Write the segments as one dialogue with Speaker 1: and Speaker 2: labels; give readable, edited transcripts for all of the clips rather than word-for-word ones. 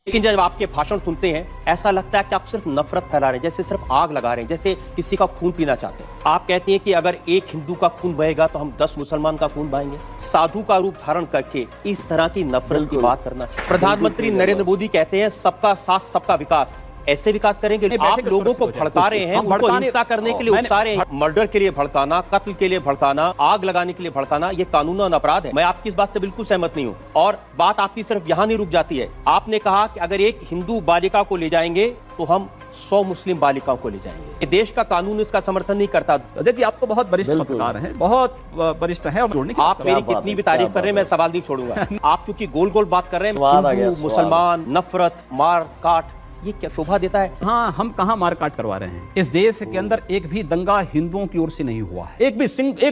Speaker 1: लेकिन जब आपके भाषण सुनते हैं ऐसा लगता है कि आप सिर्फ नफरत फैला रहे हैं, जैसे सिर्फ आग लगा रहे हैं, जैसे किसी का खून पीना चाहते हैं। आप कहते हैं कि अगर एक हिंदू का खून बहेगा तो हम 10 मुसलमान का खून बहाएंगे। साधु का रूप धारण करके इस तरह की नफरत की बात करना। प्रधानमंत्री नरेंद्र मोदी कहते हैं सबका साथ सबका विकास। ऐसे विकास करेंगे? आप लोगों को भड़का रहे हैं, उनको हिंसा करने के लिए उकसा रहे हैं। मर्डर के लिए भड़काना, कत्ल के लिए भड़काना, आग लगाने के लिए भड़काना, ये कानूनन अपराध है। मैं आपकी इस बात से बिल्कुल सहमत नहीं हूँ। और बात आपकी सिर्फ यहाँ नहीं रुक जाती है। आपने कहा कि अगर एक हिंदू बालिका को ले जाएंगे तो हम 100 मुस्लिम बालिकाओं को ले जाएंगे। ये देश का कानून इसका समर्थन नहीं करता।
Speaker 2: अजय जी, आप तो बहुत वरिष्ठ पत्रकार हैं, बहुत वरिष्ठ हैं।
Speaker 1: आप मेरी कितनी भी तारीफ कर रहे हैं, मैं सवाल नहीं छोड़ूंगा। आप क्योंकि गोल गोल बात कर रहे हैं, हिंदू मुसलमान, नफरत, मार काट, ये क्या शोभा देता है?
Speaker 2: हाँ, हम कहाँ मारकाट करवा रहे हैं? इस देश के अंदर एक भी दंगा हिंदुओं की ओर से नहीं हुआ है। एक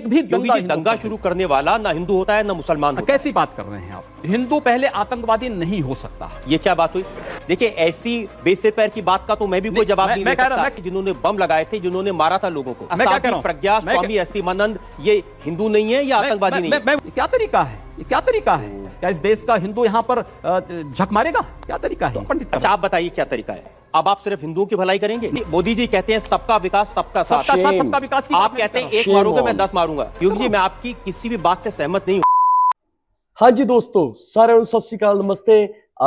Speaker 2: भी दंगा
Speaker 1: शुरू करने वाला ना हिंदू होता है ना मुसलमान होता है।
Speaker 2: कैसी बात कर रहे हैं आप? हिंदू पहले आतंकवादी नहीं हो सकता।
Speaker 1: ये क्या बात हुई? देखिए, ऐसी बेसे पैर की बात का तो मैं भी कोई जवाब नहीं दे सकता। जिन्होंने बम लगाए थे, जिन्होंने मारा था लोगों को, प्रज्ञा स्वामी असीमानंद, ये हिंदू नहीं है या आतंकवादी नहीं है?
Speaker 2: क्या तरीका है? ये क्या तरीका है? क्या इस देश का हिंदू यहाँ पर झक मारेगा? क्या तरीका है?
Speaker 1: अच्छा, आप बताइए क्या तरीका है? अब आप सिर्फ हिंदुओं की भलाई करेंगे? मोदी जी कहते हैं सबका विकास सबका साथ,
Speaker 2: सबका विकास।
Speaker 1: आप कहते हैं एक मारोगे मैं 10 मारूंगा। योगी जी, मैं आपकी किसी भी बात से सहमत नहीं हूं।
Speaker 3: हाँ जी दोस्तों, साਰਿਆਂ ਨੂੰ ਸਤਿ ਸ਼੍ਰੀ ਅਕਾਲ, ਨਮਸਤੇ।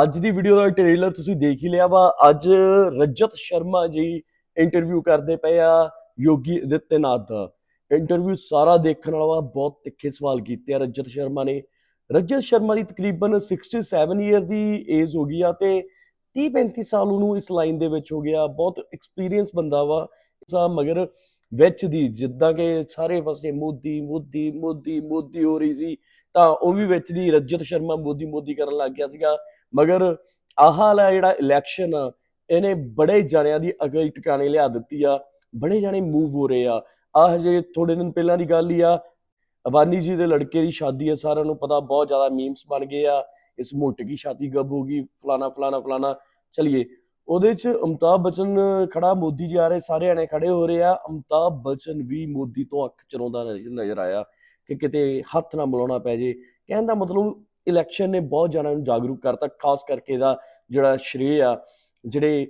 Speaker 3: ਅੱਜ ਦੀ ਵੀਡੀਓ ਦਾ ਟ੍ਰੇਲਰ ਤੁਸੀਂ ਦੇਖ ਹੀ ਲਿਆ ਵਾ। ਅੱਜ ਰਜਤ ਸ਼ਰਮਾ ਜੀ ਇੰਟਰਵਿਊ ਕਰਦੇ ਪਏ ਆ ਯੋਗੀ ਆਦਿੱਤਿਆਨਾਥ ਦਾ। ਇੰਟਰਵਿਊ ਸਾਰਾ ਦੇਖਣ ਵਾਲਾ ਵਾ। ਬਹੁਤ ਤਿੱਖੇ ਸਵਾਲ ਕੀਤੇ ਆ ਰਜਤ ਸ਼ਰਮਾ ਨੇ। ਰਜਤ ਸ਼ਰਮਾ ਦੀ ਤਕਰੀਬਨ 67 ਈਅਰ ਦੀ ਏਜ ਹੋ ਗਈ ਆ ਤੇ 30-35 ਸਾਲ ਉਹਨੂੰ ਇਸ ਲਾਈਨ ਦੇ ਵਿੱਚ ਹੋ ਗਿਆ। ਬਹੁਤ ਐਕਸਪੀਰੀਅੰਸ ਬੰਦਾ ਵਾ। ਮਗਰ ਵਿੱਚ ਦੀ ਜਿੱਦਾਂ ਕਿ ਸਾਰੇ ਪਾਸੇ ਮੋਦੀ ਮੋਦੀ ਮੋਦੀ ਮੋਦੀ ਹੋ ਰਹੀ ਸੀ, ਤਾਂ ਉਹ ਵੀ ਵਿੱਚ ਦੀ ਰਜਤ ਸ਼ਰਮਾ ਮੋਦੀ ਮੋਦੀ ਕਰਨ ਲੱਗ ਗਿਆ ਸੀਗਾ। ਮਗਰ ਆਹ ਵਾਲਾ ਜਿਹੜਾ ਇਲੈਕਸ਼ਨ ਆ, ਇਹਨੇ ਬੜੇ ਜਾਣਿਆਂ ਦੀ ਅਕਲ ਟਿਕਾਣੇ ਲਿਆ ਦਿੱਤੀ ਆ। ਬੜੇ ਜਾਣੇ ਮੂਵ ਹੋ ਰਹੇ ਆ। ਆਹ ਹਜੇ ਥੋੜੇ ਦਿਨ ਪਹਿਲਾਂ ਦੀ ਗੱਲ ਹੀ ਆ, ਅਬਾਨੀ ਜੀ ਦੇ ਲੜਕੇ ਦੀ ਸ਼ਾਦੀ ਹੈ, ਸਾਰਿਆਂ ਨੂੰ ਪਤਾ। ਬਹੁਤ ਜ਼ਿਆਦਾ ਮੀਮਸ ਬਣ ਗਏ ਆ, ਇਸ ਮੋਟੇ ਕੀ ਸ਼ਾਦੀ ਕਬ ਹੋਗੀ, ਫਲਾਣਾ ਫਲਾਣਾ ਫਲਾਣਾ। ਚਲੀਏ, ਉਹਦੇ 'ਚ ਅਮਿਤਾਭ ਬੱਚਨ ਖੜਾ, ਮੋਦੀ ਜੀ ਆ ਰਹੇ, ਸਾਰੇ ਜਾਣੇ ਖੜੇ ਹੋ ਰਹੇ ਆ। ਅਮਿਤਾਭ ਬੱਚਨ ਵੀ ਮੋਦੀ ਤੋਂ ਅੱਖ ਚਰਾਉਂਦਾ ਨਜ਼ਰ ਆਇਆ ਕਿ ਕਿਤੇ ਹੱਥ ਨਾ ਮਿਲਾਉਣਾ ਪੈ ਜੇ। ਕਹਿਣ ਦਾ ਮਤਲਬ ਇਲੈਕਸ਼ਨ ਨੇ ਬਹੁਤ ਜਣਿਆਂ ਨੂੰ ਜਾਗਰੂਕ ਕਰਤਾ। ਖਾਸ ਕਰਕੇ ਇਹਦਾ ਜਿਹੜਾ ਸ਼੍ਰੇ ਆ, ਜਿਹੜੇ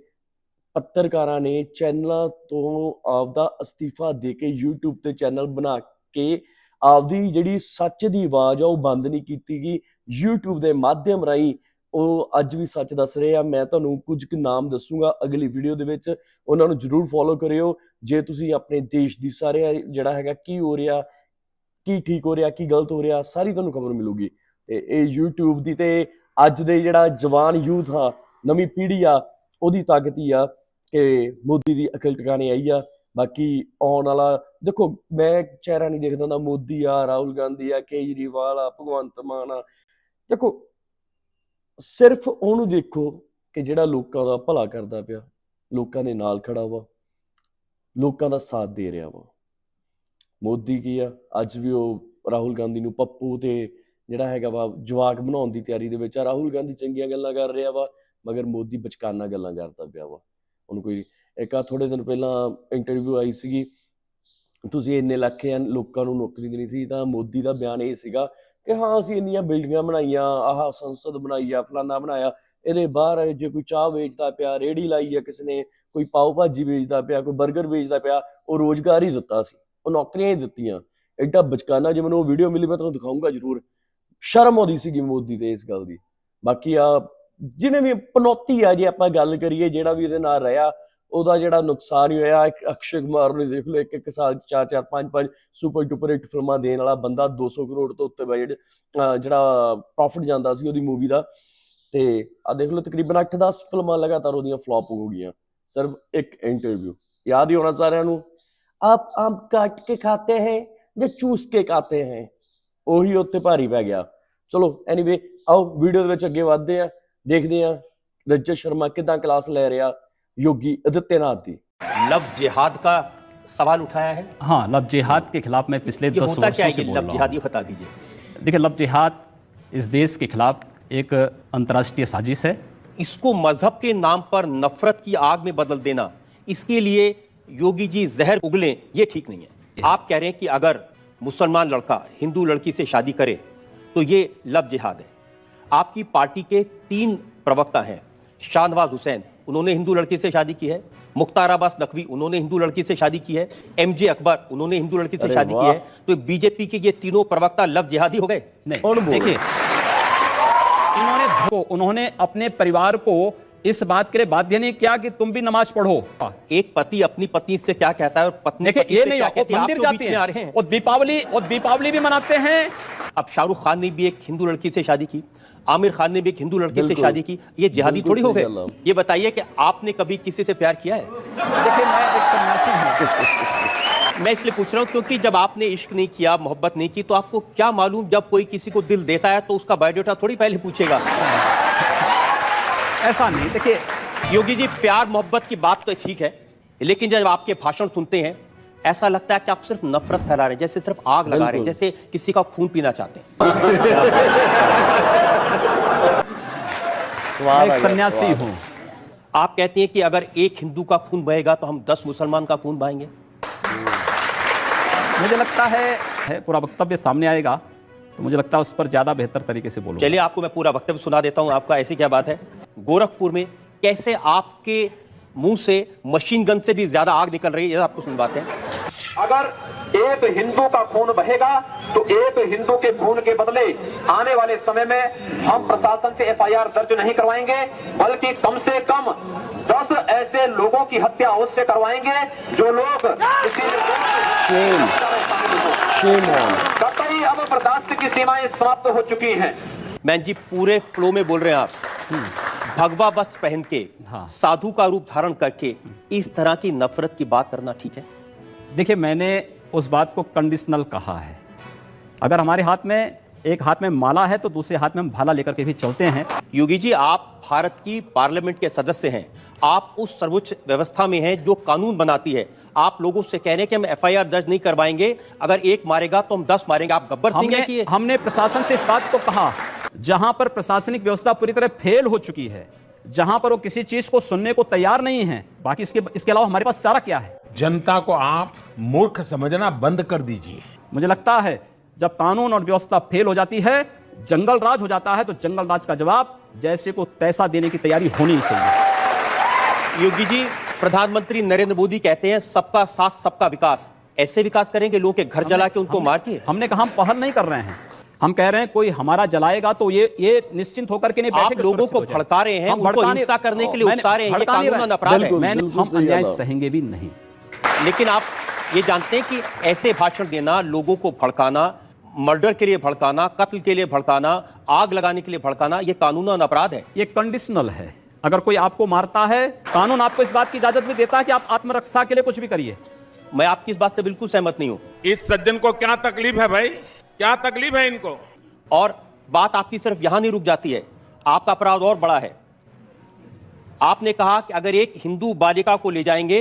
Speaker 3: ਪੱਤਰਕਾਰਾਂ ਨੇ ਚੈਨਲਾਂ ਤੋਂ ਆਪਦਾ ਅਸਤੀਫਾ ਦੇ ਕੇ YouTube ਤੇ ਚੈਨਲ ਬਣਾ ਕੇ ਆਪਦੀ ਜਿਹੜੀ ਸੱਚ ਦੀ ਆਵਾਜ਼ ਆ ਉਹ ਬੰਦ ਨਹੀਂ ਕੀਤੀ ਗਈ। YouTube ਦੇ ਮਾਧਿਅਮ ਰਾਹੀਂ ਉਹ ਅੱਜ ਵੀ ਸੱਚ ਦੱਸ ਰਹੇ ਆ। ਮੈਂ ਤੁਹਾਨੂੰ ਕੁਝ ਕੁ ਨਾਮ ਦੱਸੂਗਾ ਅਗਲੀ ਵੀਡੀਓ ਦੇ ਵਿੱਚ, ਉਹਨਾਂ ਨੂੰ ਜ਼ਰੂਰ ਫੋਲੋ ਕਰਿਓ ਜੇ ਤੁਸੀਂ ਆਪਣੇ ਦੇਸ਼ ਦੀ ਸਾਰੇ ਜਿਹੜਾ ਹੈਗਾ ਕੀ ਹੋ ਰਿਹਾ, ਕੀ ਠੀਕ ਹੋ ਰਿਹਾ, ਕੀ ਗਲਤ ਹੋ ਰਿਹਾ, ਸਾਰੀ ਤੁਹਾਨੂੰ ਖਬਰ ਮਿਲੂਗੀ। ਤੇ ਇਹ YouTube ਦੀ ਤੇ ਅੱਜ ਦੇ ਜਿਹੜਾ ਜਵਾਨ ਯੂਥ ਆ, ਨਵੀਂ ਪੀੜ੍ਹੀ ਆ, ਉਹਦੀ ਤਾਕਤ ਹੀ ਆ ਕਿ ਮੋਦੀ ਦੀ ਅਕਲ ਟਿਕਾਣੇ ਆਈ ਆ। ਬਾਕੀ ਆਉਣ ਵਾਲਾ ਦੇਖੋ, ਮੈਂ ਚਿਹਰਾ ਨਹੀਂ ਦੇਖਦਾ ਹੁੰਦਾ। ਮੋਦੀ ਆ, ਰਾਹੁਲ ਗਾਂਧੀ ਆ, ਕੇਜਰੀਵਾਲ ਆ, ਭਗਵੰਤ ਮਾਨ ਆ। ਦੇਖੋ, ਸਿਰਫ ਉਹਨੂੰ ਦੇਖੋ ਕਿ ਜਿਹੜਾ ਲੋਕਾਂ ਦਾ ਭਲਾ ਕਰਦਾ ਪਿਆ, ਲੋਕਾਂ ਦੇ ਨਾਲ ਖੜਾ ਵਾ, ਲੋਕਾਂ ਦਾ ਸਾਥ ਦੇ ਰਿਹਾ ਵਾ। ਮੋਦੀ ਕੀ ਆ, ਅੱਜ ਵੀ ਉਹ ਰਾਹੁਲ ਗਾਂਧੀ ਨੂੰ ਪੱਪੂ ਤੇ ਜਿਹੜਾ ਹੈਗਾ ਵਾ ਜਵਾਕ ਬਣਾਉਣ ਦੀ ਤਿਆਰੀ ਦੇ ਵਿੱਚ ਆ। ਰਾਹੁਲ ਗਾਂਧੀ ਚੰਗੀਆਂ ਗੱਲਾਂ ਕਰ ਰਿਹਾ ਵਾ, ਮਗਰ ਮੋਦੀ ਬਚਕਾਨਾ ਗੱਲਾਂ ਕਰਦਾ ਪਿਆ ਵਾ। ਉਹਨੂੰ ਕੋਈ ਇੱਕ ਆ ਥੋੜੇ ਦਿਨ ਪਹਿਲਾਂ ਇੰਟਰਵਿਊ ਆਈ ਸੀਗੀ, ਤੁਸੀਂ ਇੰਨੇ ਲੱਖ ਲੋਕਾਂ ਨੂੰ ਨੌਕਰੀ ਦੇਣੀ ਸੀ, ਤਾਂ ਮੋਦੀ ਦਾ ਬਿਆਨ ਇਹ ਸੀਗਾ ਕਿ ਹਾਂ ਅਸੀਂ ਇੰਨੀਆਂ ਬਿਲਡਿੰਗਾਂ ਬਣਾਈਆਂ, ਆਹ ਸੰਸਦ ਬਣਾਈ ਆ, ਫਲਾਨਾ ਬਣਾਇਆ, ਇਹਦੇ ਬਾਹਰ ਜੇ ਕੋਈ ਚਾਹ ਵੇਚਦਾ ਪਿਆ, ਰੇਹੜੀ ਲਾਈ ਆ ਕਿਸੇ ਨੇ, ਕੋਈ ਪਾਓ ਭਾਜੀ ਵੇਚਦਾ ਪਿਆ, ਕੋਈ ਬਰਗਰ ਵੇਚਦਾ ਪਿਆ, ਉਹ ਰੋਜ਼ਗਾਰ ਹੀ ਦਿੱਤਾ ਸੀ, ਉਹ ਨੌਕਰੀਆਂ ਹੀ ਦਿੱਤੀਆਂ। ਐਡਾ ਬਚਕਾਨਾ। ਜੇ ਮੈਨੂੰ ਉਹ ਵੀਡੀਓ ਮਿਲੀ ਮੈਂ ਤੁਹਾਨੂੰ ਦਿਖਾਊਂਗਾ ਜ਼ਰੂਰ। ਸ਼ਰਮ ਆਉਂਦੀ ਸੀਗੀ ਮੋਦੀ ਤੇ ਇਸ ਗੱਲ ਦੀ। ਬਾਕੀ ਆ ਜਿਹਨੇ ਵੀ ਪਨੌਤੀ ਆ, ਜੇ ਆਪਾਂ ਗੱਲ ਕਰੀਏ, ਜਿਹੜਾ ਵੀ ਇਹਦੇ ਨਾਲ ਰਿਹਾ, ਉਹਦਾ ਜਿਹੜਾ ਨੁਕਸਾਨ ਹੀ ਹੋਇਆ। ਇੱਕ ਅਕਸ਼ੇ ਕੁਮਾਰ ਨੂੰ ਦੇਖ ਲਓ, ਇੱਕ ਸਾਲ 'ਚ 4-4 5-5 ਸੁਪਰ ਡੁਪਰ ਹਿੱਟ ਫਿਲਮਾਂ ਦੇਣ ਵਾਲਾ ਬੰਦਾ, 200 ਕਰੋੜ ਤੋਂ ਉੱਤੇ ਬਜਟ ਜਿਹੜਾ ਪ੍ਰੋਫਿਟ ਜਾਂਦਾ ਸੀ ਉਹਦੀ ਮੂਵੀ ਦਾ। ਤੇ ਆ ਦੇਖ ਲਓ, ਤਕਰੀਬਨ 8-10 ਫਿਲਮਾਂ ਲਗਾਤਾਰ ਉਹਦੀਆਂ ਫਲॉप ਹੋ ਗਈਆਂ, ਸਿਰਫ ਇੱਕ ਇੰਟਰਵਿਊ। ਯਾਦ ਹੀ ਹੋਣਾ ਸਾਰਿਆਂ ਨੂੰ, ਆਪ ਆਮ ਕੱਟ ਕੇ ਖਾਤੇ ਹੈ ਜਾਂ ਚੂਸ ਕੇ ਖਾਤੇ ਹੈ, ਉਹੀ ਉੱਤੇ ਭਾਰੀ ਪੈ ਗਿਆ। ਚਲੋ ਐਨੀਵੇ, ਆਓ ਵੀਡੀਓ ਦੇ ਵਿੱਚ ਅੱਗੇ ਵਧਦੇ ਆ, ਦੇਖਦੇ ਆ ਰਜਤ ਸ਼ਰਮਾ कितना क्लास ले रहा योगी आदित्यनाथ दी।
Speaker 1: लव जिहाद का सवाल उठाया है।
Speaker 2: हाँ, लव जिहाद के खिलाफ मैं पिछले 10 वर्षों से बोल रहा हूं।
Speaker 1: बता दीजिए।
Speaker 2: देखिए, लव जिहाद इस देश के खिलाफ एक अंतर्राष्ट्रीय साजिश है।
Speaker 1: इसको मजहब के नाम पर नफरत की आग में बदल देना, इसके लिए योगी जी जहर उगलें, ये ठीक नहीं है। आप कह रहे हैं कि अगर मुसलमान लड़का हिंदू लड़की से शादी करे तो ये लव जिहाद है। आपकी पार्टी के 3 प्रवक्ता हैं, शाहनवाज हुसैन, उन्होंने हिंदू लड़की से शादी की है। मुख्तार अब्बास नकवी, उन्होंने हिंदू लड़की से शादी की है। MJ अकबर, उन्होंने हिंदू लड़की से शादी की है। तो बीजेपी के ये तीनों प्रवक्ता लव जिहादी हो गए?
Speaker 2: नहीं, देखिए, उन्होंने अपने परिवार को इस बात के लिए बाध्य नहीं किया कि तुम भी नमाज पढ़ो।
Speaker 1: एक पति अपनी पत्नी से क्या कहता है और पत्नी
Speaker 2: देखिए, ये नहीं,
Speaker 1: कहती है,
Speaker 2: मंदिर
Speaker 1: आप तो
Speaker 2: जाते
Speaker 1: बीच में आ रहे हैं।
Speaker 2: और दीपावली भी मनाते हैं।
Speaker 1: अब शाहरुख खान ने भी एक हिंदू लड़की से शादी की, आमिर खान ने भी एक हिंदू लड़की से शादी की। ये जिहादी थोड़ी हो गए? ये बताइए कि आपने कभी किसी से प्यार किया है?
Speaker 2: देखिए, मैं एक सन्यासी हूं।
Speaker 1: मैं इसलिए पूछ रहा हूं क्योंकि जब आपने इश्क नहीं किया, मोहब्बत नहीं की, तो आपको क्या मालूम जब कोई किसी को दिल देता है तो उसका बायोडाटा थोड़ी पहले पूछेगा।
Speaker 2: ऐसा नहीं, देखिए
Speaker 1: योगी जी, प्यार मोहब्बत की बात तो ठीक है, लेकिन जब आपके भाषण सुनते हैं ऐसा लगता है कि आप सिर्फ नफरत फैला रहे हैं, जैसे सिर्फ आग लगा रहे हैं, जैसे किसी का खून पीना चाहते हैं।
Speaker 2: मैं एक सन्यासी हूं।
Speaker 1: आप कहती हैं कि अगर एक हिंदू का खून बहेगा तो हम 10 मुसलमान का खून बहाएंगे।
Speaker 2: मुझे लगता है पूरा वक्तव्य सामने आएगा तो मुझे लगता है उस पर ज्यादा बेहतर तरीके से बोलूंगा।
Speaker 1: चलिए, आपको मैं पूरा वक्तव्य सुना देता हूं। आपका ऐसी क्या बात है? गोरखपुर में कैसे आपके मुंह से मशीन गन से भी ज्यादा आग निकल रही है, आपको सुनवाते हैं।
Speaker 4: अगर एक हिंदू का खून बहेगा तो एक हिंदू के खून के बदले आने वाले समय में हम प्रशासन से FIR दर्ज नहीं करवाएंगे, बल्कि कम से कम 10 ऐसे लोगों की हत्या अवश्य करवाएंगे जो लोग कतई अब बर्दाश्त की सीमाएं समाप्त हो चुकी हैं।
Speaker 1: मैन जी, पूरे फ्लो में बोल रहे हैं आप। भगवा वस्त्र पहन के, साधु का रूप धारण करके इस तरह की नफरत की बात करना ठीक है?
Speaker 2: देखिए, मैंने उस बात को कंडीशनल कहा है। अगर हमारे हाथ में एक हाथ में माला है तो दूसरे हाथ में हम भाला लेकर के भी चलते हैं।
Speaker 1: योगी जी, आप भारत की पार्लियामेंट के सदस्य हैं, आप उस सर्वोच्च व्यवस्था में हैं जो कानून बनाती है। आप लोगों से कह रहे हैं कि हम FIR दर्ज नहीं करवाएंगे, अगर एक मारेगा तो हम 10 मारेंगे। आप गब्बर सिंह हैं कि
Speaker 2: हमने प्रशासन से इस बात को कहा, जहां पर प्रशासनिक व्यवस्था पूरी तरह फेल हो चुकी है, जहां पर वो किसी चीज को सुनने को तैयार नहीं है, बाकी इसके अलावा हमारे पास चारा क्या है?
Speaker 5: जनता को आप मूर्ख समझना बंद कर दीजिए।
Speaker 2: मुझे लगता है जब कानून और व्यवस्था फेल हो जाती है, जंगल राज हो जाता है, तो जंगल राज का जवाब जैसे को तैसा देने की तैयारी होनी चाहिए।
Speaker 1: योगी जी, प्रधानमंत्री नरेंद्र मोदी कहते हैं सबका साथ सबका विकास। ऐसे विकास करेंगे लोगों के घर जला के उनको मार के?
Speaker 2: हमने कहा हम पहल नहीं कर रहे हैं, हम कह रहे हैं कोई हमारा जलाएगा तो ये निश्चिंत होकर के नहीं बैठे।
Speaker 1: आप लोगों को भड़का रहे हैं, उनको हिंसा करने के लिए उकसा रहे हैं, ये कानूनन अपराध है।
Speaker 2: हम अन्याय सहेंगे भी नहीं।
Speaker 1: लेकिन आप ये जानते हैं कि ऐसे भाषण देना, लोगों को भड़काना, मर्डर के लिए भड़काना, कत्ल के लिए भड़काना, आग लगाने के लिए भड़काना, ये कानूनन अपराध है।
Speaker 2: ये कंडीशनल है। अगर कोई आपको मारता है, कानून आपको इस बात की इजाजत भी देता है कि आप आत्मरक्षा के लिए कुछ भी करिए।
Speaker 1: मैं आपकी इस बात से बिल्कुल सहमत नहीं हूं।
Speaker 5: इस सज्जन को क्या तकलीफ है भाई? क्या तकलीफ है इनको?
Speaker 1: और बात आपकी सिर्फ यहां नहीं रुक जाती है, आपका अपराध और बड़ा है। आपने कहा कि अगर एक हिंदू बालिका को ले जाएंगे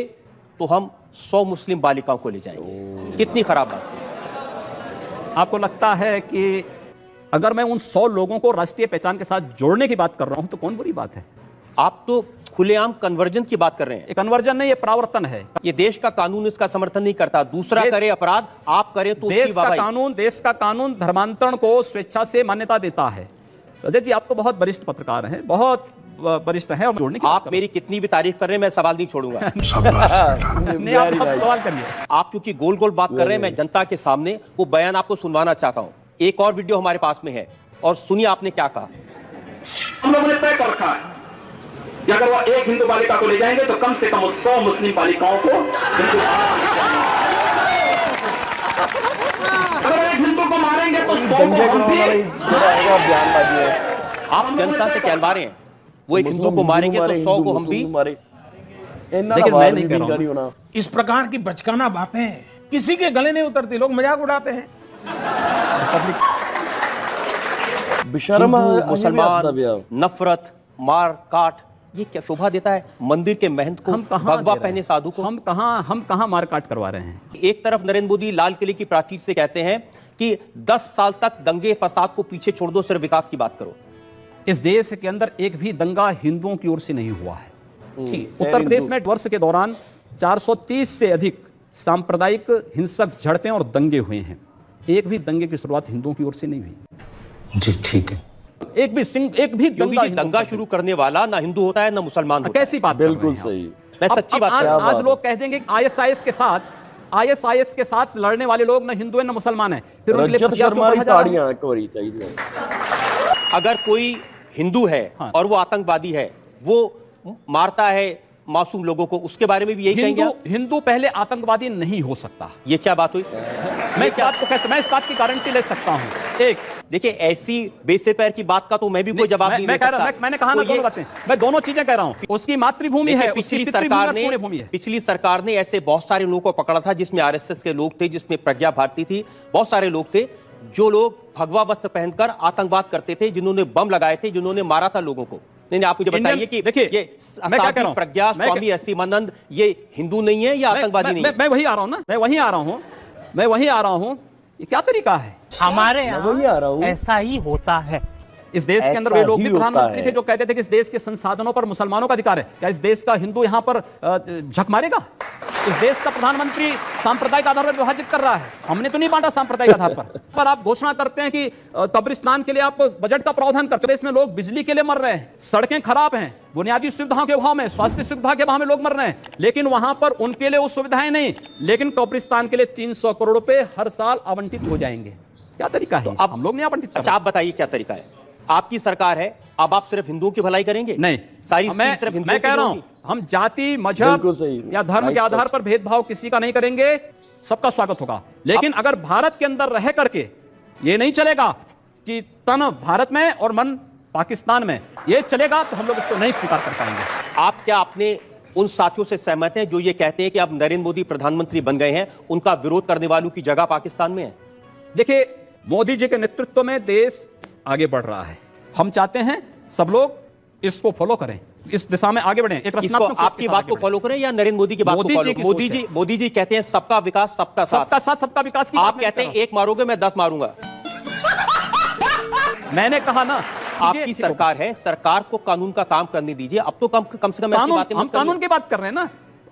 Speaker 1: तो हम 100 मुस्लिम बालिकाओं को ले जाएंगे। कितनी खराब बात है।
Speaker 2: आपको लगता है कि अगर मैं उन 100 लोगों को राष्ट्रीय पहचान के साथ जोड़ने की बात कर रहा हूं तो कौन बुरी बात है?
Speaker 1: आप तो खुलेआम कन्वर्जन की बात कर रहे हैं।
Speaker 2: ये कन्वर्जन नहीं, ये प्रावर्तन है।
Speaker 1: ये देश का कानून इसका समर्थन नहीं करता। दूसरा करे अपराध, आप करें तो
Speaker 2: देश का कानून धर्मांतरण को स्वेच्छा से मान्यता देता है। अजय जी, आप तो बहुत वरिष्ठ पत्रकार हैं, बहुत वरिष्ठ हैं, और जोड़ने की
Speaker 1: आप मेरी कितनी भी तारीफ कर रहे हैं, मैं सवाल नहीं छोड़ूंगा।
Speaker 2: नहीं, आप सवाल करिए।
Speaker 1: आप क्योंकि गोल गोल बात कर रहे हैं, मैं जनता के सामने वो बयान आपको सुनवाना चाहता हूं। एक और वीडियो हमारे पास में है और सुनिए आपने क्या कहा।
Speaker 4: हम लोगों ने तय कर रखा है कि अगर वो एक हिंदू बालिका को ले जाएंगे तो कम से कम 100 मुस्लिम बालिकाओं को अगर एक हिंदू को मारेंगे तो 100 को हम भी।
Speaker 1: आप जनता से कहलवा रहे हैं वो एक हिंदू को मारेंगे तो 100 को हम भी।
Speaker 2: लेकिन मैं नहीं कह रहा हूं।
Speaker 5: इस प्रकार की बचकाना बातें किसी के गले नहीं उतरती, लोग मजाक उड़ाते हैं।
Speaker 1: मुसलमान, नफरत, मार काट, ये क्या शोभा देता है मंदिर के महंत को, भगवा पहने साधु को?
Speaker 2: हम कहां मार काट करवा रहे हैं?
Speaker 1: एक तरफ नरेंद्र मोदी लाल किले की प्राचीर से कहते हैं कि 10 साल तक दंगे फसाद को पीछे छोड़ दो, सिर्फ विकास की बात करो।
Speaker 2: इस देश के अंदर एक भी दंगा हिंदुओं की ओर से नहीं हुआ है। उत्तर प्रदेश में वर्ष के दौरान 430 से अधिक सांप्रदायिक हिंसक झड़पें और दंगे हुए हैं। एक भी दंगे की शुरुआत हिंदुओं की ओर से नहीं हुई।
Speaker 5: जी ठीक है।
Speaker 2: एक भी
Speaker 1: योगी
Speaker 2: दंगा
Speaker 1: जी, दंगा शुरू करने वाला ना हिंदू होता है ना मुसलमान होता है।
Speaker 2: कैसी बात कर रहे हैं
Speaker 3: बिल्कुल
Speaker 2: आप?
Speaker 3: सही।
Speaker 1: मैं
Speaker 2: अब-
Speaker 1: सच्ची
Speaker 2: अब
Speaker 1: बात कर रहा हूं।
Speaker 2: आज लोग कह देंगे आईएसआईएस के साथ लड़ने वाले लोग ना हिंदू है ना मुसलमान है, फिर उनके लिए
Speaker 3: रजत
Speaker 2: हथियार क्यों
Speaker 3: शर्मा
Speaker 2: बढ़ा
Speaker 3: की
Speaker 2: जा रहा है?
Speaker 3: ताड़ियां एक बारी चाहिए।
Speaker 1: अगर कोई हिंदू है
Speaker 2: हाँ।
Speaker 1: और वो आतंकवादी है, वो मारता है मासूम लोगों को, उसके बारे में भी यही कहेंगे आप?
Speaker 2: हिंदू पहले आतंकवादी नहीं हो सकता।
Speaker 1: ये क्या बात हुई?
Speaker 2: मैं इस बात की गारंटी ले सकता हूं। एक
Speaker 1: देखिए, ऐसी बेसे पैर की बात का तो मैं भी कोई जवाब नहीं दे सकता।
Speaker 2: मैंने कहा ना
Speaker 1: तो ये-
Speaker 2: दोनों बातें, मैं दोनों चीजें कह रहा हूं। उसकी मातृभूमि
Speaker 1: देखिए,
Speaker 2: है, उसकी पुण्यभूमि है।
Speaker 1: पिछली सरकार ने ऐसे बहुत सारे लोगों को पकड़ा था, जिसमें आरएसएस के लोग थे, जिसमें प्रज्ञा भारती थी, बहुत सारे लोग थे जो लोग भगवा वस्त्र पहनकर आतंकवाद करते थे, जिन्होंने बम लगाए थे, जिन्होंने मारा था लोगों को। नहीं, आप मुझे बताइए कि
Speaker 2: देखिए,
Speaker 1: ये
Speaker 2: मैं क्या कह रहा हूं?
Speaker 1: प्रज्ञा, स्वामी असीमानंद, ये हिंदू नहीं है या आतंकवादी नहीं है?
Speaker 2: मैं वही आ रहा हूं ना, मैं वही आ रहा हूं। ये क्या तरीका है?
Speaker 6: हमारे
Speaker 3: वही आ रहा हूं।
Speaker 6: यहाँ ऐसा ही होता है।
Speaker 2: इस देश के अंदर
Speaker 3: ऐसा
Speaker 2: वे लोग
Speaker 3: ही
Speaker 2: भी
Speaker 3: होता
Speaker 2: प्रधानमंत्री
Speaker 3: है।
Speaker 2: थे जो कहते थे कि इस देश के संसाधनों पर मुसलमानों का अधिकार है। क्या इस देश का हिंदू यहां पर झक मारेगा? इस देश का प्रधानमंत्री सांप्रदायिक आधार पर विभाजित कर रहा है। हमने तो नहीं बांटा सांप्रदायिक आधार पर आप घोषणा करते हैं कि कब्रिस्तान के लिए आप बजट का प्रावधान करते हैं। देश में लोग बिजली के लिए मर रहे हैं, सड़कें खराब हैं, बुनियादी सुविधाओं के अभाव में, स्वास्थ्य सुविधा के अभाव में लोग मर रहे हैं, लेकिन वहां पर उनके लिए वो सुविधाएं नहीं, लेकिन कब्रिस्तान के लिए 300 करोड़ रुपए हर साल आवंटित हो जाएंगे। क्या तरीका है?
Speaker 1: अब
Speaker 2: हम लोग नहीं आवंटित कर
Speaker 1: अच्छा, आप बताइए क्या तरीका है? आपकी सरकार है, अब आप सिर्फ हिंदुओं की भलाई करेंगे?
Speaker 2: नहीं,
Speaker 1: सारी स्कीम सिर्फ हिंदुओं
Speaker 2: मैं
Speaker 1: की
Speaker 2: कह रहा
Speaker 1: होगी?
Speaker 2: हूं, हम जाति, मजहब
Speaker 3: बिल्कुल सही।
Speaker 2: या धर्म के आधार पर भेदभाव किसी का नहीं करेंगे, सबका स्वागत होगा। लेकिन अगर भारत के अंदर रह करके ये नहीं चलेगा कि तन भारत में और मन पाकिस्तान में, ये चलेगा तो हम लोग इसको नहीं स्वीकार कर पाएंगे।
Speaker 1: आप क्या अपने उन साथियों से सहमत हैं जो ये कहते हैं कि अब नरेंद्र मोदी प्रधानमंत्री बन गए हैं, उनका विरोध करने वालों की जगह पाकिस्तान में है?
Speaker 2: देखिए, मोदी जी के नेतृत्व में देश आगे बढ़ रहा है। हम चाहते हैं सब लोग इसको फॉलो करें, इस दिशा में आगे बढ़ें। एक
Speaker 1: इसको
Speaker 2: रचनात्मक सोच
Speaker 1: आपकी
Speaker 2: के साथ
Speaker 1: बात
Speaker 2: आगे
Speaker 1: को
Speaker 2: बढ़ें।
Speaker 1: फॉलो करें या नरेंद्र मोदी की बात को
Speaker 2: मोदी
Speaker 1: फॉलो
Speaker 2: जी
Speaker 1: करें?
Speaker 2: की सोच
Speaker 1: मोदी जी कहते हैं सबका विकास सबका साथ।
Speaker 2: सबका साथ सबका विकास की बात
Speaker 1: आप
Speaker 2: नहीं
Speaker 1: कहते
Speaker 2: कर
Speaker 1: हैं
Speaker 2: रहा
Speaker 1: एक मारोगे मैं 10 मारूंगा।
Speaker 2: हूं। मैंने कहा ना,
Speaker 1: आपकी सरकार है, सरकार को कानून का काम करने दीजिए। अब तो कम से कम ऐसी
Speaker 2: कानून,
Speaker 1: बातें
Speaker 2: हम
Speaker 1: मत करिए।
Speaker 2: कानून की बात कर रहे हैं ना।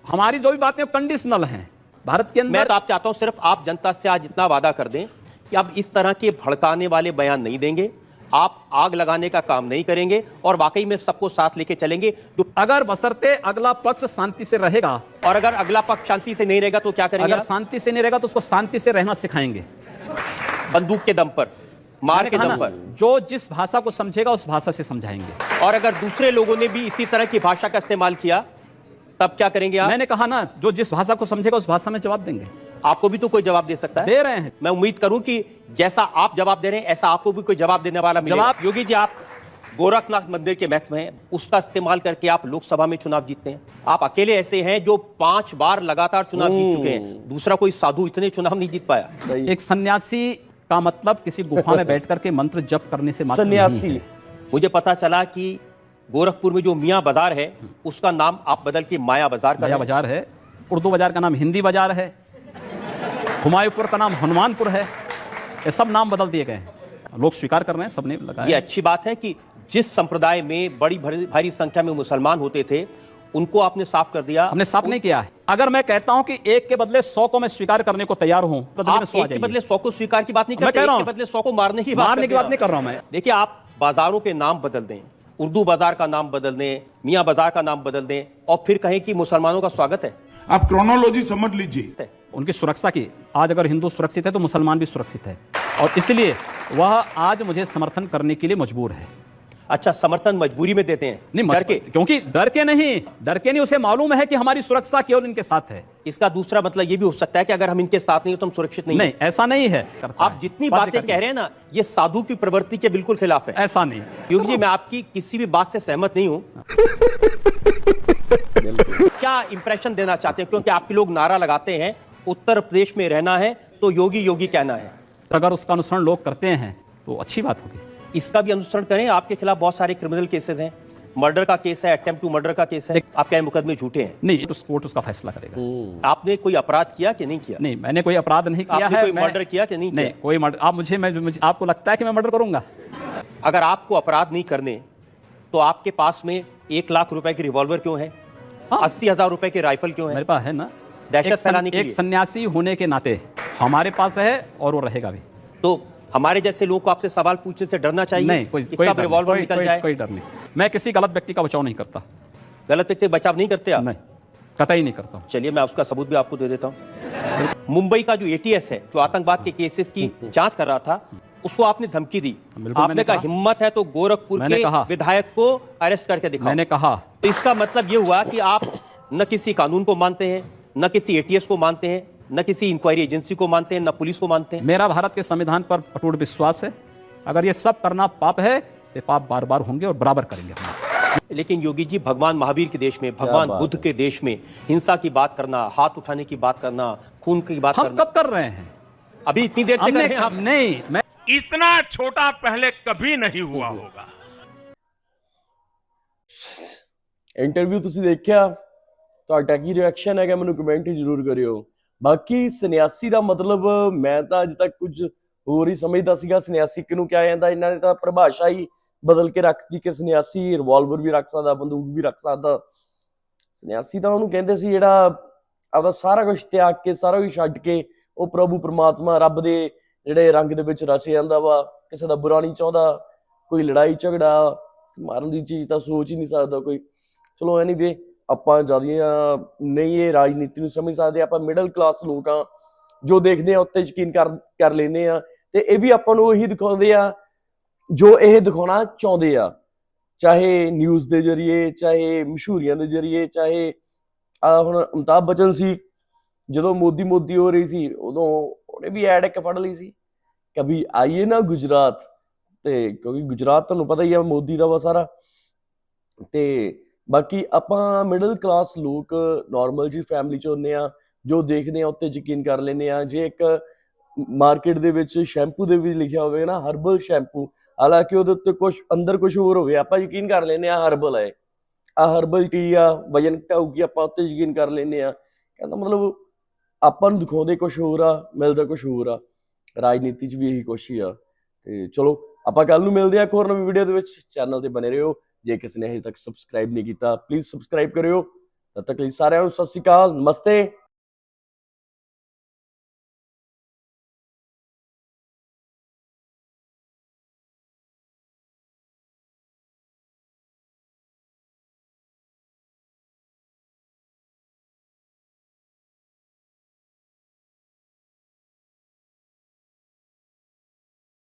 Speaker 2: हमारी जो भी बातें कंडीशनल हैं भारत के
Speaker 1: मैं
Speaker 2: अंदर।
Speaker 1: तो आप चाहता हूं सिर्फ आप जनता से आज इतना वादा कर दें कि अब इस तरह के भड़काने वाले बयान नहीं देंगे, आप आग लगाने का काम नहीं करेंगे और वाकई में सबको साथ लेके चलेंगे। जो
Speaker 2: अगर बशर्ते अगला पक्ष शांति से रहेगा,
Speaker 1: और अगर अगला पक्ष शांति से नहीं रहेगा तो क्या करेंगे?
Speaker 2: अगर
Speaker 1: आप?
Speaker 2: शांति से नहीं रहेगा तो उसको शांति से रहना सिखाएंगे।
Speaker 1: बंदूक के दम पर, मार
Speaker 2: मैंने
Speaker 1: के
Speaker 2: कहा
Speaker 1: दम
Speaker 2: ना,
Speaker 1: पर।
Speaker 2: जो जिस भाषा को समझेगा उस भाषा से समझाएंगे।
Speaker 1: और अगर दूसरे लोगों ने भी इसी तरह की भाषा का इस्तेमाल किया तब क्या करेंगे आप?
Speaker 2: मैंने कहा ना, जो जिस भाषा को समझेगा उस भाषा में जवाब देंगे।
Speaker 1: आपको भी तो कोई जवाब दे सकता है।
Speaker 2: दे रहे हैं।
Speaker 1: मैं उम्मीद करूं कि जैसा आप जवाब दे रहे हैं ऐसा आपको भी कोई जवाब देने वाला मिलेगा।
Speaker 2: जवाब-
Speaker 1: योगी जी, आप गोरखनाथ मंदिर के महत्व हैं, उसका इस्तेमाल करके आप लोकसभा में चुनाव जीतते हैं। आप अकेले ऐसे हैं जो 5 बार लगातार चुनाव जीत चुके हैं। दूसरा कोई साधु इतने चुनाव नहीं जीत पाया।
Speaker 2: एक सन्यासी का मतलब किसी गुफा में बैठ करके मंत्र जप करने से मात्र नहीं
Speaker 3: सन्यासी।
Speaker 2: है।
Speaker 1: मुझे पता चला कि गोरखपुर में जो मियाँ बाजार है उसका नाम आप बदल के माया बाजार कर
Speaker 2: नया
Speaker 1: रहे हैं।
Speaker 2: बाजार है, उर्दू बाजार का नाम हिंदी बाजार है, हुमायूंपुर का नाम हनुमानपुर है। ये सब नाम बदल दिए गए हैं, लोग स्वीकार कर रहे हैं, सबने
Speaker 1: ये
Speaker 2: लगाया।
Speaker 1: अच्छी बात है कि जिस संप्रदाय में बड़ी भारी संख्या में मुसलमान होते थे उनको आपने साफ कर दिया।
Speaker 2: हमने साफ नहीं किया है। अगर मैं कहता हूं कि एक के बदले 100 को मैं स्वीकार करने को तैयार हूं, बदले में
Speaker 1: आप
Speaker 2: 100 आ
Speaker 1: एक के
Speaker 2: जाइए।
Speaker 1: बदले 100 को स्वीकार की बात नहीं
Speaker 2: मैं
Speaker 1: करते,
Speaker 2: कह रहा
Speaker 1: एक
Speaker 2: हूं,
Speaker 1: के बदले 100 को मारने की
Speaker 2: मारने की बात नहीं कर रहा हूं मैं।
Speaker 1: देखिए, आप बाजारों के नाम बदल दें, उर्दू बाजार का नाम बदल दें, मियाँ बाजार का नाम बदल दें और फिर कहें कि मुसलमानों का स्वागत है।
Speaker 5: आप क्रोनोलॉजी समझ लीजिए।
Speaker 2: उनकी सुरक्षा की, आज अगर हिंदू सुरक्षित है तो मुसलमान भी सुरक्षित है, और इसलिए वह आज मुझे समर्थन करने के लिए मजबूर है।
Speaker 1: अच्छा, समर्थन मजबूरी में देते हैं?
Speaker 2: नहीं,
Speaker 1: डर के?
Speaker 2: क्योंकि डर के नहीं, उसे मालूम है कि हमारी सुरक्षा केवल इनके साथ है।
Speaker 1: इसका दूसरा मतलब ये भी हो सकता है कि अगर हम इनके साथ नहीं हो तो हम सुरक्षित नहीं
Speaker 2: नहीं, ऐसा नहीं है।
Speaker 1: आप जितनी बातें कह रहे हैं ना, ये साधु की प्रवृत्ति के बिल्कुल खिलाफ है।
Speaker 2: ऐसा नहीं।
Speaker 1: योगी जी, मैं आपकी किसी भी बात से सहमत नहीं हूं। क्या इंप्रेशन देना चाहते हैं? क्योंकि आपके लोग नारा लगाते हैं उत्तर प्रदेश में रहना है तो योगी योगी कहना है।
Speaker 2: अगर उसका अनुसरण लोग करते हैं तो अच्छी बात होगी।
Speaker 1: इसका भी अनुसरण करें। आपके खिलाफ बहुत सारे क्रिमिनल केसेस हैं, मर्डर का केस है, अटेम्प्ट टू मर्डर का केस है। आप क्या मुकदमे झूठे हैं?
Speaker 2: नहीं, तो कोर्ट उसका फैसला करेगा।
Speaker 1: आपने कोई अपराध किया कि नहीं किया?
Speaker 2: नहीं, मैंने कोई अपराध नहीं किया
Speaker 1: आपने
Speaker 2: है।
Speaker 1: कोई मर्डर किया कि नहीं किया?
Speaker 2: नहीं, कोई मर्डर। आप मुझे आपको लगता है कि मैं मर्डर करूंगा?
Speaker 1: अगर आपको अपराध नहीं करने तो आपके पास में 1 लाख रुपए की रिवॉल्वर क्यों है? 80,000 रुपए की राइफल क्यों है?
Speaker 2: मेरे पास है ना।
Speaker 1: दहशत फैलाने के
Speaker 2: एक
Speaker 1: लिए।
Speaker 2: सन्यासी होने के नाते हमारे पास है और वो रहेगा भी।
Speaker 1: तो हमारे जैसे लोगों को आपसे सवाल पूछने से डरना चाहिए
Speaker 2: नहीं, कोई
Speaker 1: कि
Speaker 2: कोई
Speaker 1: कब
Speaker 2: डर नहीं,
Speaker 1: रिवॉल्वर निकल जाए।
Speaker 2: कोई डर नहीं। मैं किसी गलत व्यक्ति का बचाव नहीं करता।
Speaker 1: गलत व्यक्ति बचाव नहीं करते आप?
Speaker 2: नहीं, कतई नहीं करता।
Speaker 1: चलिए मैं उसका सबूत भी आपको दे देता हूं। मुंबई का जो एटीएस है, जो आतंकवाद के केसेस की जांच कर रहा था, उसको आपने धमकी दी।
Speaker 2: बिल्कुल,
Speaker 1: आपने कहा हिम्मत है तो गोरखपुर
Speaker 2: मैंने
Speaker 1: के
Speaker 2: कहा।
Speaker 1: विधायक को अरेस्ट करके दिखाओ।
Speaker 2: मैंने कहा।
Speaker 1: तो इसका मतलब ये हुआ कि आप न किसी कानून को मानते हैं, न किसी एटीएस को मानते हैं, न किसी इंक्वायरी एजेंसी को मानते हैं, न पुलिस को मानते हैं।
Speaker 2: मेरा भारत के संविधान पर अटूट विश्वास है। अगर ये सब करना पाप है, ये पाप बार बार होंगे और बराबर करेंगे हम।
Speaker 1: लेकिन योगी जी, भगवान महावीर के देश में, भगवान बुद्ध के देश में हिंसा की बात करना, हाथ उठाने की बात करना, खून की बात
Speaker 2: हम
Speaker 1: करना,
Speaker 2: कब कर रहे हैं?
Speaker 1: अभी इतनी देर से कर रहे हैं आप।
Speaker 2: नहीं, मैं
Speaker 6: इतना छोटा पहले कभी नहीं हुआ होगा।
Speaker 3: ਇੰਟਰਵਿਊ ਤੁਸੀਂ ਦੇਖਿਆ, ਤੁਹਾਡਾ ਕੀ ਰਿਐਕਸ਼ਨ ਹੈਗਾ ਮੈਨੂੰ ਕਮੈਂਟ ਜ਼ਰੂਰ ਕਰਿਓ। ਬਾਕੀ ਸੰਨਿਆਸੀ ਦਾ ਮਤਲਬ ਮੈਂ ਤਾਂ ਅਜੇ ਤੱਕ ਕੁਝ ਹੋਰ ਹੀ ਸਮਝਦਾ ਸੀਗਾ। ਸੰਨਿਆਸੀ ਕਿਹਨੂੰ ਕਿਹਾ ਜਾਂਦਾ, ਇਹਨਾਂ ਨੇ ਤਾਂ ਪਰਿਭਾਸ਼ਾ ਹੀ ਬਦਲ ਕੇ ਰੱਖਤੀ ਕਿ ਸੰਨਿਆਸੀ ਰਿਵਾਲਵਰ ਵੀ ਰੱਖ ਸਕਦਾ, ਬੰਦੂਕ ਵੀ ਰੱਖ ਸਕਦਾ। ਸੰਨਿਆਸੀ ਤਾਂ ਉਹਨੂੰ ਕਹਿੰਦੇ ਸੀ ਜਿਹੜਾ ਆਪਦਾ ਸਾਰਾ ਕੁਝ ਤਿਆਗ ਕੇ, ਸਾਰਾ ਕੁਝ ਛੱਡ ਕੇ ਉਹ ਪ੍ਰਭੂ ਪਰਮਾਤਮਾ ਰੱਬ ਦੇ ਜਿਹੜੇ ਰੰਗ ਦੇ ਵਿੱਚ ਰਚ ਜਾਂਦਾ ਵਾ, ਕਿਸੇ ਦਾ ਬੁਰਾ ਨਹੀਂ ਚਾਹੁੰਦਾ, ਕੋਈ ਲੜਾਈ ਝਗੜਾ ਮਾਰਨ ਦੀ ਚੀਜ਼ ਤਾਂ ਸੋਚ ਹੀ ਨਹੀਂ ਸਕਦਾ ਕੋਈ। ਚਲੋ ਐਨੀਵੇ, ਆਪਾਂ ਜ਼ਿਆਦੀਆਂ ਨਹੀਂ ਇਹ ਰਾਜਨੀਤੀ ਨੂੰ ਸਮਝ ਸਕਦੇ, ਆਪਾਂ ਮਿਡਲ ਕਲਾਸ ਲੋਕ ਆ ਜੋ ਦੇਖਦੇ ਆ ਉੱਤੇ ਯਕੀਨ ਕਰ ਲੈਂਦੇ ਆ। ਤੇ ਇਹ ਵੀ ਆਪਾਂ ਨੂੰ ਉਹੀ ਦਿਖਾਉਂਦੇ ਆ ਜੋ ਇਹ ਦਿਖਾਉਣਾ ਚਾਹੁੰਦੇ ਆ, ਚਾਹੇ ਨਿਊਜ਼ ਦੇ ਜ਼ਰੀਏ, ਚਾਹੇ ਮਸ਼ਹੂਰੀਆਂ ਦੇ ਜ਼ਰੀਏ, ਚਾਹੇ ਹੁਣ ਅਮਿਤਾਭ ਬੱਚਨ ਸੀ ਜਦੋਂ ਮੋਦੀ ਹੋ ਰਹੀ ਸੀ, ਉਦੋਂ ਉਹਨੇ ਵੀ ਐਡ ਇੱਕ ਫੜ ਲਈ ਸੀ, ਕਭੀ ਆਈਏ ਨਾ ਗੁਜਰਾਤ। ਤੇ ਕਿਉਂਕਿ ਗੁਜਰਾਤ ਤੁਹਾਨੂੰ ਪਤਾ ਹੀ ਆ ਮੋਦੀ ਦਾ ਵਾ ਸਾਰਾ। ਤੇ ਬਾਕੀ ਆਪਾਂ ਮਿਡਲ ਕਲਾਸ ਲੋਕ ਨਾਰਮਲ ਜੀ ਫੈਮਿਲੀ ਚ ਹੁੰਦੇ ਆ, ਜੋ ਦੇਖਦੇ ਆ ਉੱਤੇ ਯਕੀਨ ਕਰ ਲੈਂਦੇ ਆ। ਜੇ ਇੱਕ ਮਾਰਕੀਟ ਦੇ ਵਿੱਚ ਸ਼ੈਂਪੂ ਦੇ ਵੀ ਲਿਖਿਆ ਹੋਵੇ ਨਾ ਹਰਬਲ ਸ਼ੈਂਪੂ, ਹਾਲਾਂਕਿ ਉਹਦੇ ਉੱਤੇ ਕੁਝ ਅੰਦਰ ਕੁਝ ਹੋਰ ਹੋਵੇ, ਆਪਾਂ ਯਕੀਨ ਕਰ ਲੈਂਦੇ ਆ ਹਰਬਲ ਹੈ, ਆ ਹਰਬਲ ਟੀ ਆ, ਵਜਨ ਘਟਾਊਗੀ, ਆਪਾਂ ਉੱਤੇ ਯਕੀਨ ਕਰ ਲੈਂਦੇ ਆ। ਕਹਿੰਦਾ ਮਤਲਬ ਆਪਾਂ ਨੂੰ ਦਿਖਾਉਂਦੇ ਕੁਝ ਹੋਰ ਆ, ਮਿਲਦਾ ਕੁਝ ਹੋਰ ਆ। ਰਾਜਨੀਤੀ 'ਚ ਵੀ ਇਹੀ ਕੁਛ ਹੀ ਆ। ਤੇ ਚਲੋ ਆਪਾਂ ਕੱਲ ਨੂੰ ਮਿਲਦੇ ਆ ਇੱਕ ਹੋਰ ਨਵੀਂ ਵੀਡੀਓ ਦੇ ਵਿੱਚ। ਚੈਨਲ ਤੇ ਬਣੇ ਰਹੋ। ਜੇ ਕਿਸੇ ਨੇ ਹਜੇ ਤੱਕ ਸਬਸਕ੍ਰਾਈਬ ਨਹੀਂ ਕੀਤਾ, ਪਲੀਜ਼ ਸਬਸਕ੍ਰਾਈਬ ਕਰਿਓ। ਤਦ ਤੱਕ ਲਈ ਸਾਰਿਆਂ ਨੂੰ ਸਤਿ ਸ਼੍ਰੀ ਅਕਾਲ, ਨਮਸਤੇ।